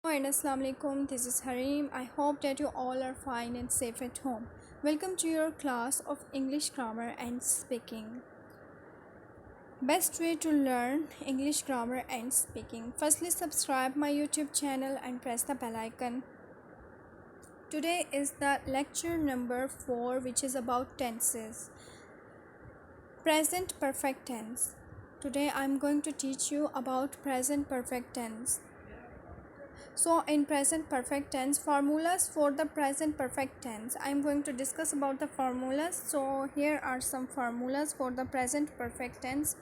Hello and Assalamu alaikum. This is Harim. I hope that you all are fine and safe at home. Welcome to your class of English grammar and speaking. Best way to learn English grammar and speaking. Firstly, subscribe my YouTube channel and press the bell icon. Today is the lecture number 4, which is about tenses. Present perfect tense. Today I am going to teach you about present perfect tense. So in present perfect tense, formulas for the present perfect tense, I am going to discuss about the formulas. So here are some formulas for the present perfect tense.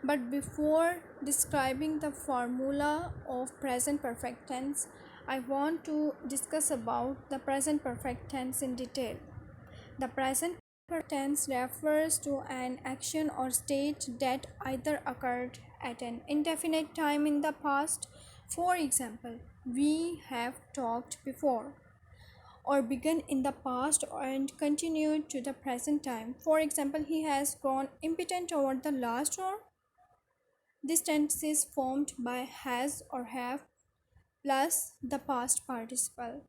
But before describing the formula of present perfect tense, I want to discuss about the present perfect tense in detail. The present perfect tense refers to an action or state that either occurred at an indefinite time in the past. For example, we have talked before, or begun in the past and continued to the present time. For example, he has grown impotent over the last war. This tense is formed by has or have plus the past participle.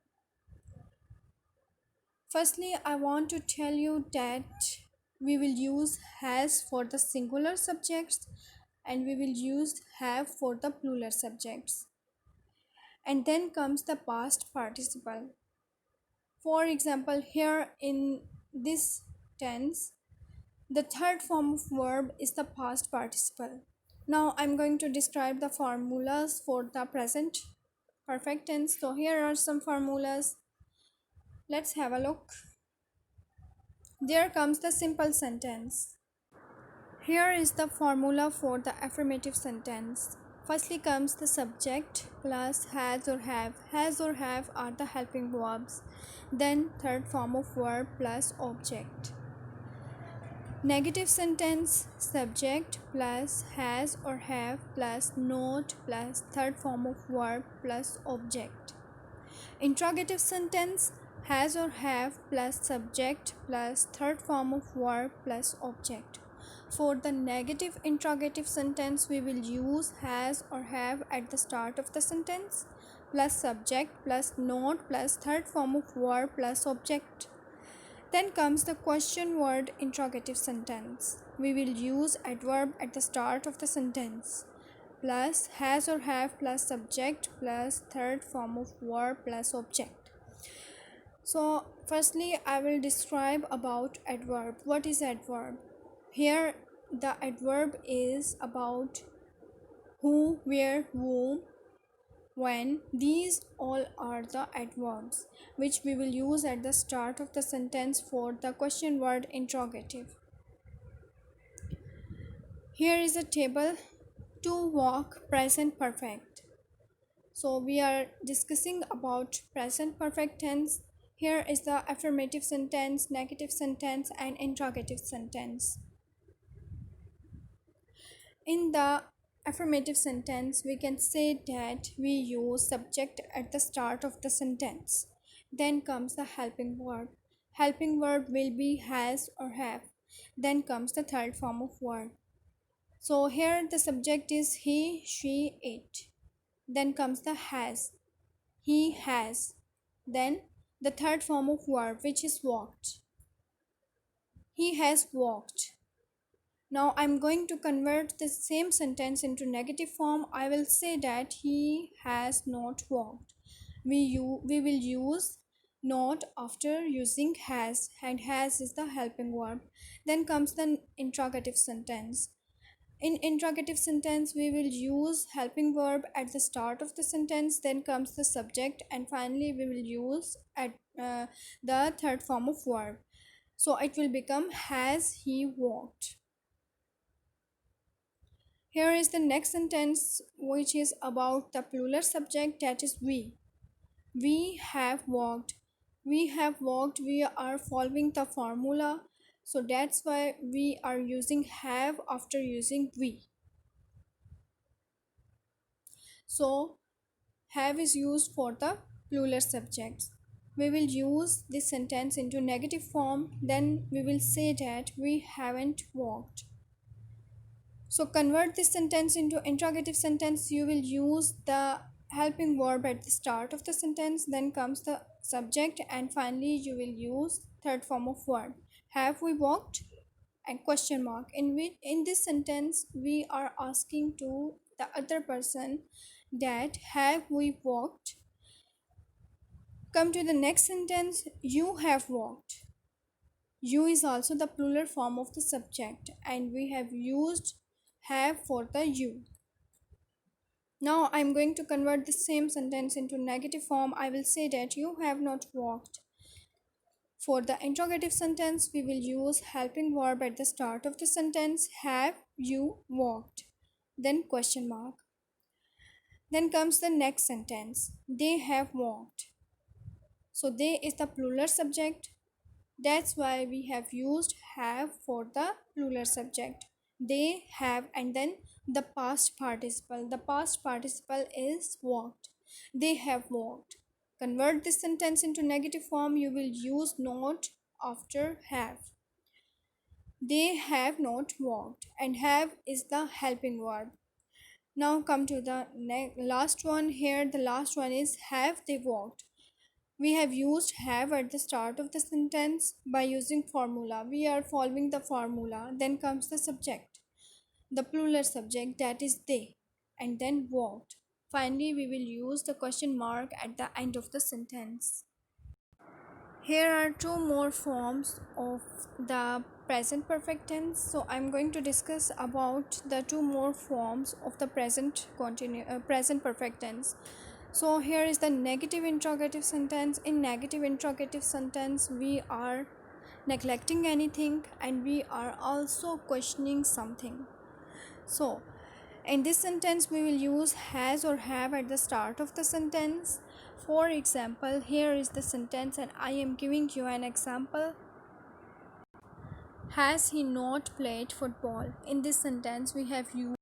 Firstly, I want to tell you that we will use has for the singular subjects and we will use have for the plural subjects. And then comes the past participle. For example, here in this tense, the third form of verb is the past participle. Now I'm going to describe the formulas for the present perfect tense. So here are some formulas. Let's have a look. There comes the simple sentence. Here is the formula for the affirmative sentence. Firstly comes the subject plus has or have. Has or have are the helping verbs. Then third form of verb plus object. Negative sentence, subject plus has or have plus not plus third form of verb plus object. Interrogative sentence, has or have plus subject plus third form of verb plus object. For the negative interrogative sentence, we will use has or have at the start of the sentence plus subject plus not plus third form of verb plus object. Then comes the question word interrogative sentence. We will use adverb at the start of the sentence plus has or have plus subject plus third form of verb plus object. So firstly I will describe about adverb. What is adverb? Here the adverb is about who, where, whom, when. These all are the adverbs which we will use at the start of the sentence for the question word interrogative. Here is a table. To walk, present perfect. So we are discussing about present perfect tense. Here is the affirmative sentence, negative sentence and interrogative sentence. In the affirmative sentence, we can say that we use subject at the start of the sentence. Then comes the helping verb. Helping verb will be has or have. Then comes the third form of verb. So here the subject is he, she, it. Then comes the has. He has. Then the third form of verb, which is walked. He has walked. Now I'm going to convert the same sentence into negative form. I will say that he has not walked. We will use not after using has, and has is the helping verb. Then comes the interrogative sentence. In interrogative sentence, we will use helping verb at the start of the sentence, then comes the subject, and finally we will use at the third form of verb. So it will become has he walked. Here is the next sentence, which is about the plural subject, that is we. We have walked. We have walked. We are following the formula. So that's why we are using have after using we. So have is used for the plural subjects. We will use this sentence into negative form. Then we will say that we haven't walked. So convert this sentence into interrogative sentence. You will use the helping verb at the start of the sentence, then comes the subject, and finally you will use third form of verb. Have we walked? And question mark. In this sentence we are asking to the other person that have we walked. Come to the next sentence. You have walked. You is also the plural form of the subject, and we have used have for the you. Now I'm going to convert the same sentence into negative form. I will say that you have not walked. For the interrogative sentence, we will use helping verb at the start of the sentence. Have you walked? Then question mark. Then comes the next sentence. They have walked. So they is the plural subject. That's why we have used have for the plural subject. They have, and then the past participle. The past participle is walked. They have walked. Convert this sentence into negative form. You will use not after have. They have not walked, and have is the helping verb. Now come to the last one here. The last one is have they walked. We have used have at the start of the sentence by using formula. We are following the formula. Then comes the subject, the plural subject, that is they, and then walked. Finally, we will use the question mark at the end of the sentence. Here are two more forms of the present perfect tense. So I'm going to discuss about the two more forms of the present perfect tense. So here is the negative interrogative sentence. In negative interrogative sentence, we are neglecting anything and we are also questioning something. So in this sentence, we will use has or have at the start of the sentence. For example, here is the sentence and I am giving you an example. Has he not played football? In this sentence, we have used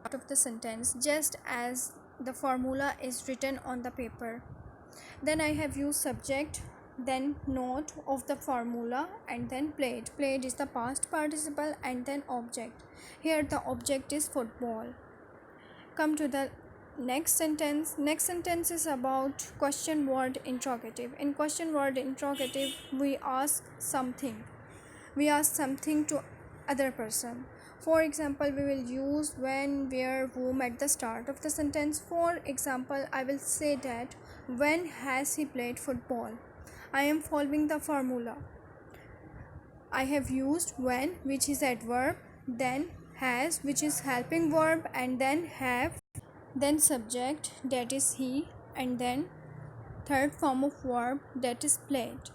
part of the sentence just as the formula is written on the paper. Then I have used subject, then note of the formula, and then played. Played is the past participle, and then object. Here the object is football. Come to the next sentence. Next sentence is about question word interrogative. In question word interrogative, we ask something. We ask something to other person. For example, we will use when, where, whom at the start of the sentence. For example, I will say that when has he played football? I am following the formula. I have used when, which is adverb, then has, which is helping verb, and then have, then subject, that is he, and then third form of verb, that is played,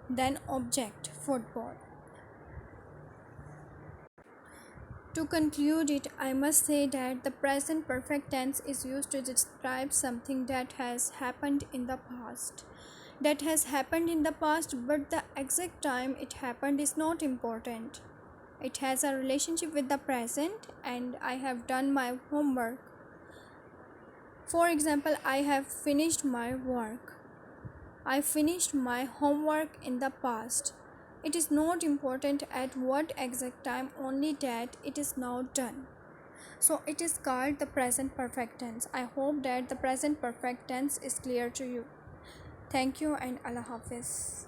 then object, football. To conclude it, I must say that the present perfect tense is used to describe something that has happened in the past. But the exact time it happened is not important. It has a relationship with the present, and I have done my homework. For example, I have finished my work. I finished my homework in the past. It is not important at what exact time, only that it is now done. So it is called the present perfect tense. I hope that the present perfect tense is clear to you. Thank you and Allah Hafiz.